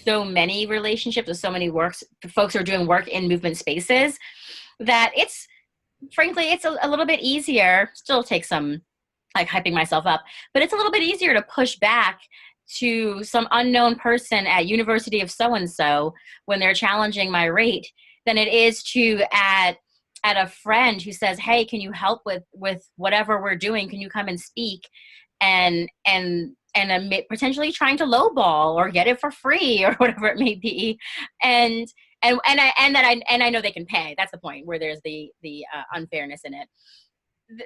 so many relationships with so many folks who are doing work in movement spaces that it's frankly, it's a little bit easier, still takes some like hyping myself up, but it's a little bit easier to push back to some unknown person at University of so-and-so when they're challenging my rate than it is to at a friend who says, hey, can you help with whatever we're doing? Can you come and speak? And potentially trying to lowball or get it for free or whatever it may be. And I know they can pay. That's the point where there's the unfairness in it.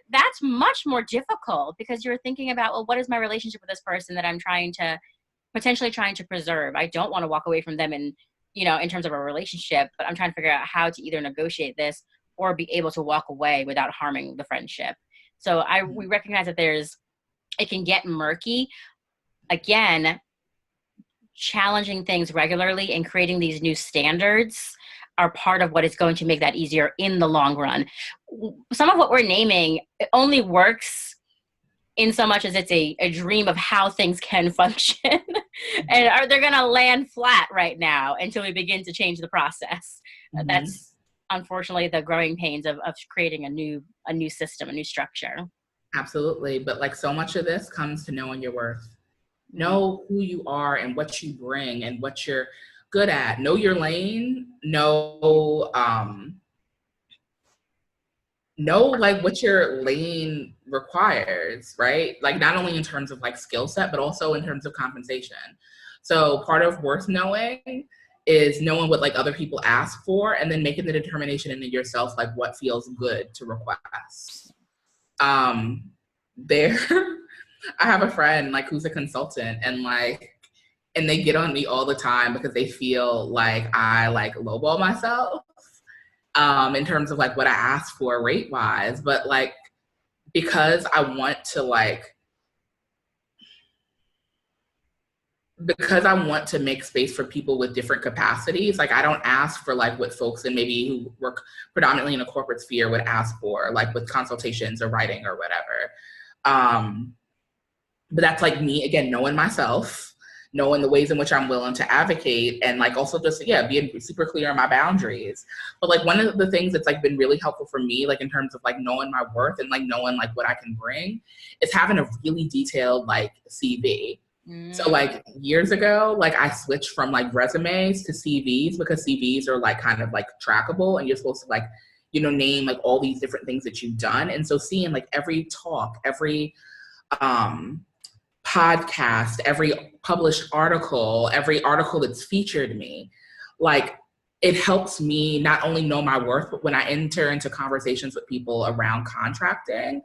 That's much more difficult because you're thinking about, well, what is my relationship with this person that I'm potentially trying to preserve? I don't want to walk away from them in terms of a relationship, but I'm trying to figure out how to either negotiate this or be able to walk away without harming the friendship. So we recognize that it can get murky. Again, challenging things regularly and creating these new standards are part of what is going to make that easier in the long run. Some of what we're naming only works in so much as it's a dream of how things can function. And they're going to land flat right now until we begin to change the process. That's unfortunately the growing pains of creating a new system, a new structure. Absolutely. But like so much of this comes to knowing your worth. Know who you are and what you bring and what you're good at. Know your lane. Know like what your lane requires, right? Like not only in terms of like skill set, but also in terms of compensation. So part of worth knowing is knowing what like other people ask for and then making the determination in yourself, like what feels good to request. I have a friend like who's a consultant and they get on me all the time because they feel like I like lowball myself in terms of like what I ask for rate wise, but like because I want to make space for people with different capacities, like I don't ask for like what folks and maybe who work predominantly in a corporate sphere would ask for, like with consultations or writing or whatever. But that's like me, again, knowing myself knowing the ways in which I'm willing to advocate, and like also just, yeah, being super clear on my boundaries. But like one of the things that's like been really helpful for me, like in terms of like knowing my worth and like knowing like what I can bring, is having a really detailed like CV. So like years ago, like I switched from like resumes to CVs, because CVs are like kind of like trackable, and you're supposed to like, you know, name like all these different things that you've done. And so seeing like every talk, every podcast, every published article, every article that's featured me, like it helps me not only know my worth, but when I enter into conversations with people around contracting,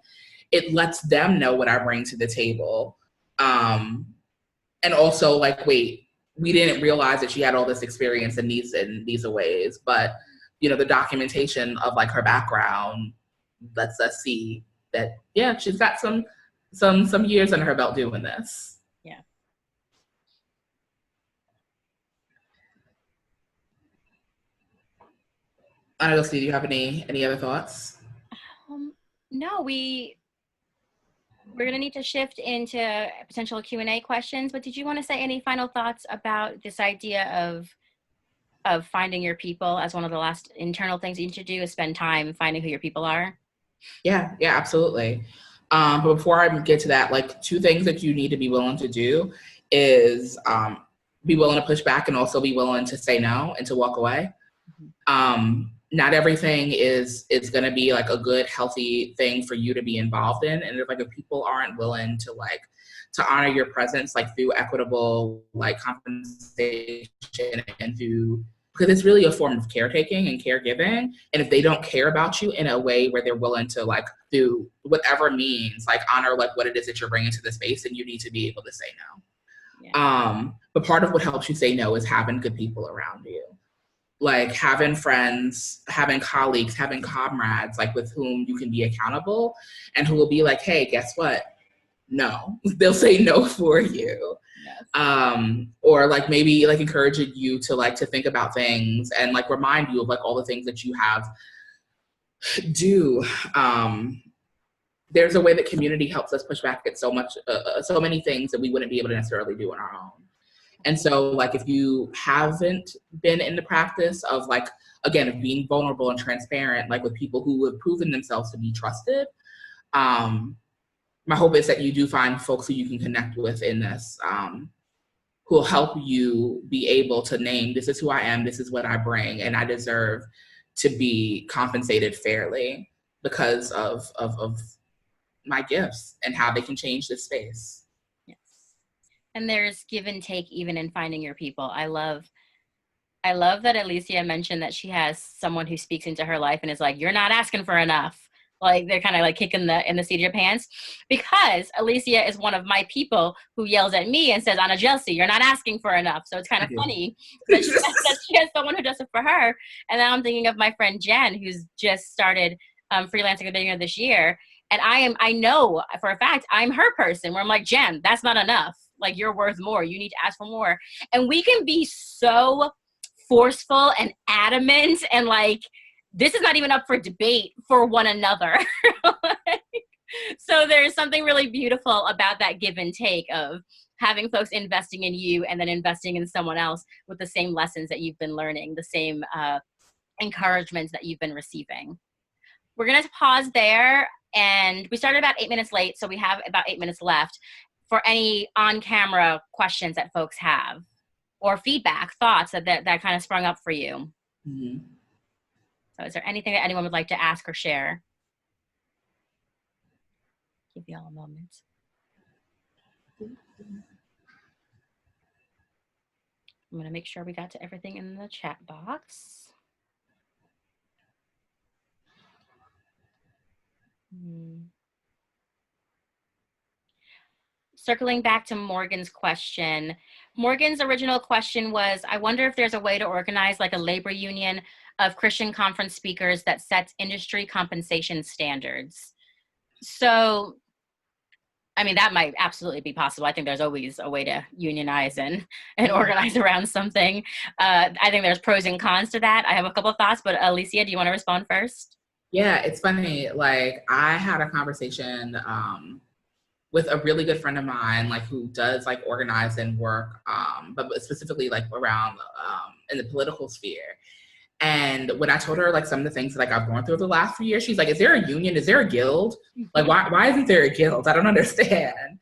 it lets them know what I bring to the table. And also like, wait, we didn't realize that she had all this experience in these ways, but you know, the documentation of like her background lets us see that, yeah, she's got some years under her belt doing this. Yeah. I don't know, Steve, do you have any other thoughts? No, we're going to need to shift into potential Q&A questions, but did you want to say any final thoughts about this idea of finding your people? As one of the last internal things you need to do is spend time finding who your people are? Yeah, absolutely. But before I get to that, like 2 things that you need to be willing to do is be willing to push back, and also be willing to say no and to walk away. Not everything is going to be like a good, healthy thing for you to be involved in. And if people aren't willing to honor your presence, like through equitable, like compensation, and because it's really a form of caretaking and caregiving. And if they don't care about you in a way where they're willing to like do whatever means, like honor like what it is that you're bringing to the space, and you need to be able to say no. Yeah. But part of what helps you say no is having good people around you. Like having friends, having colleagues, having comrades, like with whom you can be accountable, and who will be like, hey, guess what? No. They'll say no for you. Yes. Or like maybe like encouraging you to think about things, and like remind you of like all the things that you have do. There's a way that community helps us push back at so many things that we wouldn't be able to necessarily do on our own. And so like if you haven't been in the practice of like, again, of being vulnerable and transparent, like with people who have proven themselves to be trusted, my hope is that you do find folks who you can connect with in this, who will help you be able to name, this is who I am, this is what I bring, and I deserve to be compensated fairly because of my gifts and how they can change this space. And there's give and take even in finding your people. I love that Alicia mentioned that she has someone who speaks into her life and is like, you're not asking for enough. Like they're kind of like kicking in the seat of your pants, because Alicia is one of my people who yells at me and says, Anna Jelsi, you're not asking for enough. So it's kind of funny that she has someone who does it for her. And then I'm thinking of my friend Jen, who's just started freelancing at the beginning of this year. And I know for a fact, I'm her person where I'm like, Jen, that's not enough. Like you're worth more. You need to ask for more. And we can be so forceful and adamant and like, this is not even up for debate for one another. So there's something really beautiful about that give and take of having folks investing in you and then investing in someone else with the same lessons that you've been learning, the same encouragements that you've been receiving. We're going to pause there, and we started about 8 minutes late, so we have about 8 minutes left for any on-camera questions that folks have, or feedback, thoughts that kind of sprung up for you. Mm-hmm. So is there anything that anyone would like to ask or share? Give you all a moment. I'm going to make sure we got to everything in the chat box. Circling back to Morgan's question. Morgan's original question was, I wonder if there's a way to organize like a labor union of Christian conference speakers that sets industry compensation standards. So, I mean, that might absolutely be possible. I think there's always a way to unionize and organize around something. I think there's pros and cons to that. I have a couple of thoughts, but Alicia, do you want to respond first? Yeah, it's funny. Like I had a conversation with a really good friend of mine, like who does like organize and work, but specifically like around in the political sphere. And when I told her like some of the things that like I've gone through over the last few years, she's like, "Is there a union? Is there a guild? Like, why isn't there a guild? I don't understand."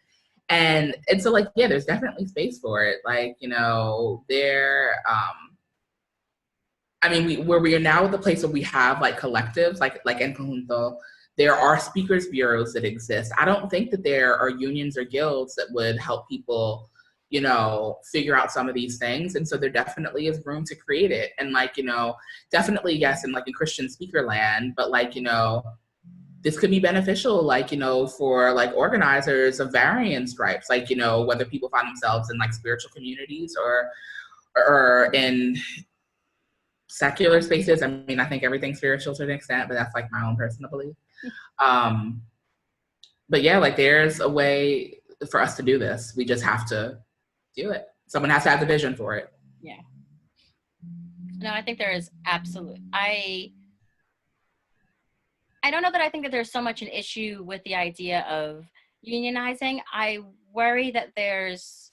And so like, yeah, there's definitely space for it. Like, you know, I mean, where we are now at the place where we have like collectives, like En Conjunto, there are speakers bureaus that exist. I don't think that there are unions or guilds that would help people, you know, figure out some of these things. And so there definitely is room to create it. And like, you know, definitely, yes, in like a Christian speaker land, but like, you know, this could be beneficial, like, you know, for like organizers of varying stripes, like, you know, whether people find themselves in like spiritual communities or in secular spaces. I mean, I think everything's spiritual to an extent, but that's like my own personal belief. But yeah, like there's a way for us to do this. We just have to do it. Someone has to have the vision for it. Yeah. No, I think there is I don't know that I think that there's so much an issue with the idea of unionizing. I worry that there's,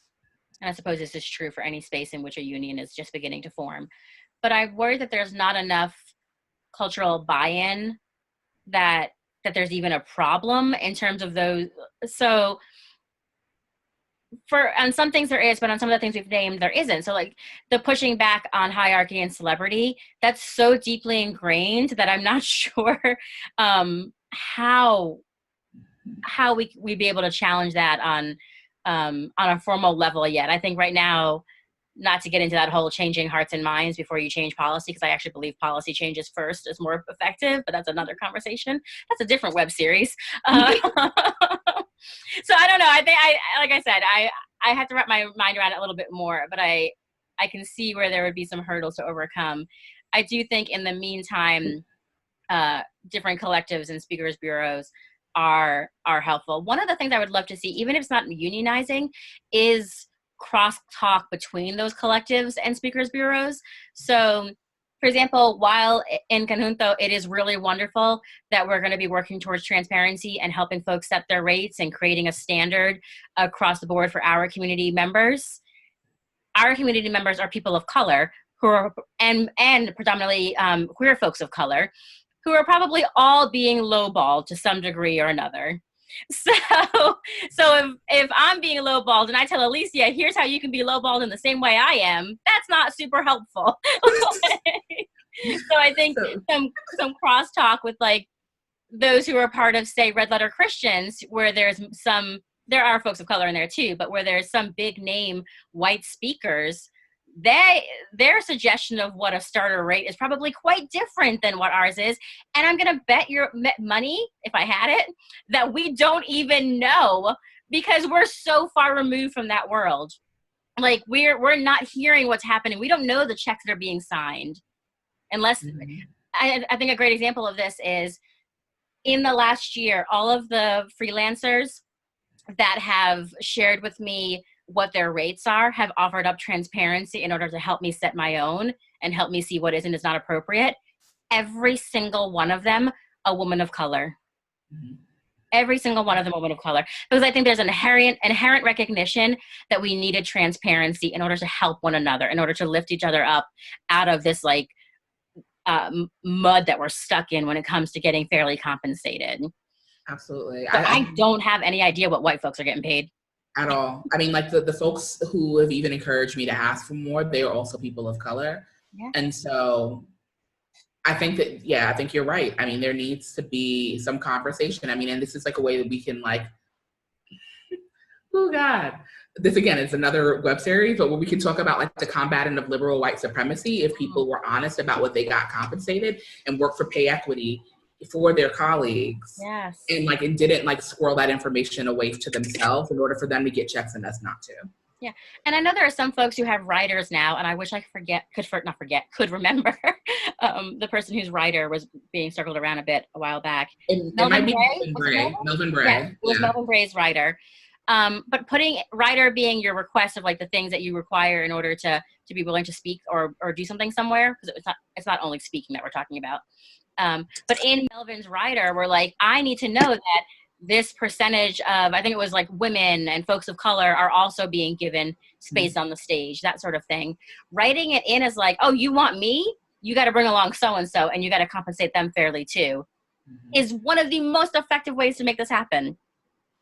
and I suppose this is true for any space in which a union is just beginning to form, but I worry that there's not enough cultural buy-in that there's even a problem in terms of those. So on some things there is, but on some of the things we've named, there isn't. So like the pushing back on hierarchy and celebrity, that's so deeply ingrained that I'm not sure how we'd be able to challenge that on a formal level yet. I think right now, not to get into that whole changing hearts and minds before you change policy, because I actually believe policy changes first is more effective, but that's another conversation. That's a different web series. So I don't know. I think like I said, I have to wrap my mind around it a little bit more, but I can see where there would be some hurdles to overcome. I do think in the meantime, different collectives and speakers bureaus are helpful. One of the things I would love to see, even if it's not unionizing, is cross-talk between those collectives and speakers bureaus. So, for example, while in Conjunto, it is really wonderful that we're going to be working towards transparency and helping folks set their rates and creating a standard across the board for our community members. Our community members are people of color who are, and predominantly queer folks of color, who are probably all being lowballed to some degree or another. So if I'm being lowballed and I tell Alicia, here's how you can be lowballed in the same way I am, that's not super helpful. So I think some crosstalk with like those who are part of, say, Red Letter Christians, where there are folks of color in there too, but where there's some big name white speakers, their suggestion of what a starter rate is probably quite different than what ours is. And I'm going to bet your money, if I had it, that we don't even know, because we're so far removed from that world. Like we're not hearing what's happening. We don't know the checks that are being signed. Unless, I think a great example of this is in the last year, all of the freelancers that have shared with me what their rates are have offered up transparency in order to help me set my own and help me see what is and is not appropriate. Every single one of them, a woman of color. Mm-hmm. Every single one of them, a woman of color. Because I think there's an inherent recognition that we needed transparency in order to help one another, in order to lift each other up out of this like mud that we're stuck in when it comes to getting fairly compensated. Absolutely. So I don't have any idea what white folks are getting paid. At all. I mean, like the folks who have even encouraged me to ask for more, they are also people of color. Yeah. And so I think that, I think you're right. I mean, there needs to be some conversation. I mean, and this is like a way that we can like, oh God, this again is another web series, but where we can talk about like the combatant of liberal white supremacy if people were honest about what they got compensated and work for pay equity for their colleagues. Yes. And like it didn't like squirrel that information away to themselves in order for them to get checks and us not to. Yeah. And I know there are some folks who have writers now, and I wish I could remember the person whose writer was being circled around a bit a while back. Melvin Bray. Yeah, it was Melvin Bray's writer. But putting writer being your request of like the things that you require in order to be willing to speak or do something somewhere, because it's not only speaking that we're talking about. But in Melvin's writer, we're like, I need to know that this percentage of, I think it was like women and folks of color are also being given space on the stage, that sort of thing. Writing it in as like, oh, you want me? You got to bring along so-and-so and you got to compensate them fairly too, is one of the most effective ways to make this happen.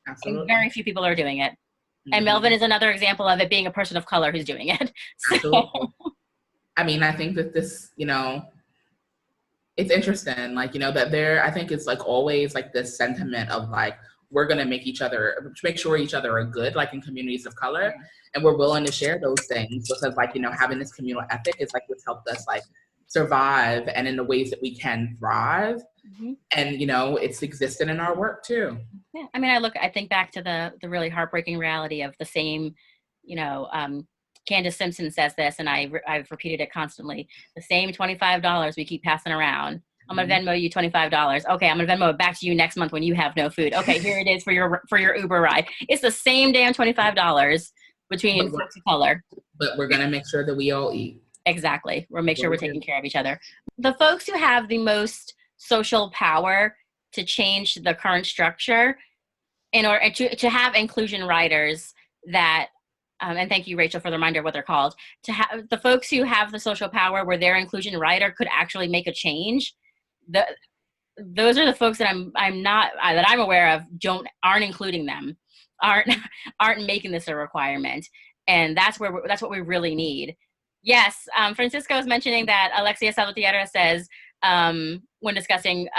Absolutely. And very few people are doing it. And Melvin is another example of it being a person of color who's doing it. Absolutely. I mean, I think that this, you know, it's interesting, like, you know, that there, I think it's like always like this sentiment of like, we're going to make sure each other are good, like in communities of color. And we're willing to share those things because like, you know, having this communal ethic is like what's helped us like survive and in the ways that we can thrive. And, you know, it's existed in our work too. Yeah. I mean, I think back to the really heartbreaking reality of the same, you know, Candace Simpson says this, and I've repeated it constantly. The same $25 we keep passing around. I'm gonna Venmo you $25. Okay, I'm gonna Venmo it back to you next month when you have no food. Okay, here it is for your Uber ride. It's the same damn $25 between folks of color. But we're gonna make sure that we all eat. Exactly. We'll make sure we're taking care of each other. The folks who have the most social power to change the current structure in order to have inclusion riders that and thank you, Rachel, for the reminder of what they're called. To have the folks who have the social power where their inclusion rider could actually make a change. Those are the folks that I'm aware of aren't including them, aren't making this a requirement, and that's what we really need. Yes, Francisco is mentioning that Alexia Salvatierra says when discussing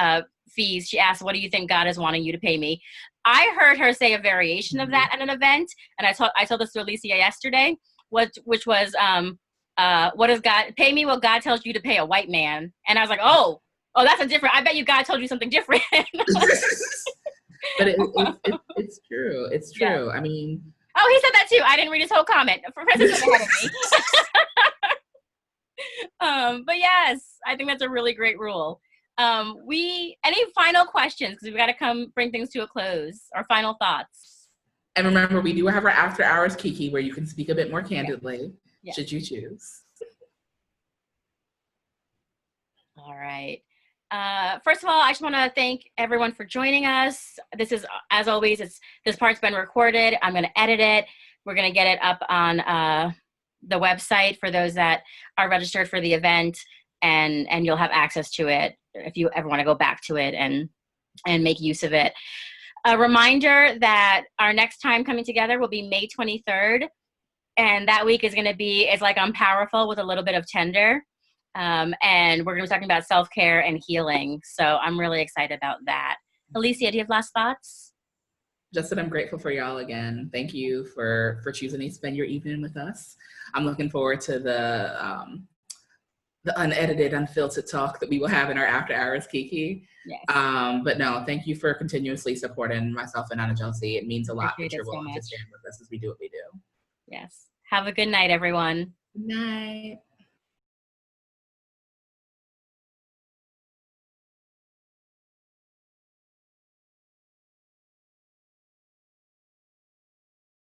fees, she asked, "What do you think God is wanting you to pay me?" I heard her say a variation of that at an event, and I told this to Alicia yesterday, which was, what does God pay me? What God tells you to pay a white man? And I was like, oh, that's a different. I bet you God told you something different. But it's true. It's true. Yeah. I mean, oh, he said that too. I didn't read his whole comment. Francis was ahead of me. But yes, I think that's a really great rule. Any final questions? Because we've got to bring things to a close. Or final thoughts. And remember, we do have our after hours Kiki where you can speak a bit more candidly, should you choose. All right. First of all, I just want to thank everyone for joining us. This is, as always, this part's been recorded. I'm going to edit it. We're going to get it up on the website for those that are registered for the event, and you'll have access to it if you ever want to go back to it and make use of it. A reminder that our next time coming together will be May 23rd, and that week is going to be It's Like I'm Powerful with a little bit of tender, and we're going to be talking about self-care and healing, so I'm really excited about that. Alicia, do you have last thoughts? Just that I'm grateful for y'all again. Thank you for choosing to spend your evening with us. I'm looking forward to the unedited, unfiltered talk that we will have in our after hours Kiki. Yes. But no, thank you for continuously supporting myself and Anna Josie. It means a lot that you're willing to stand with us as we do what we do. Yes. Have a good night, everyone. Good night.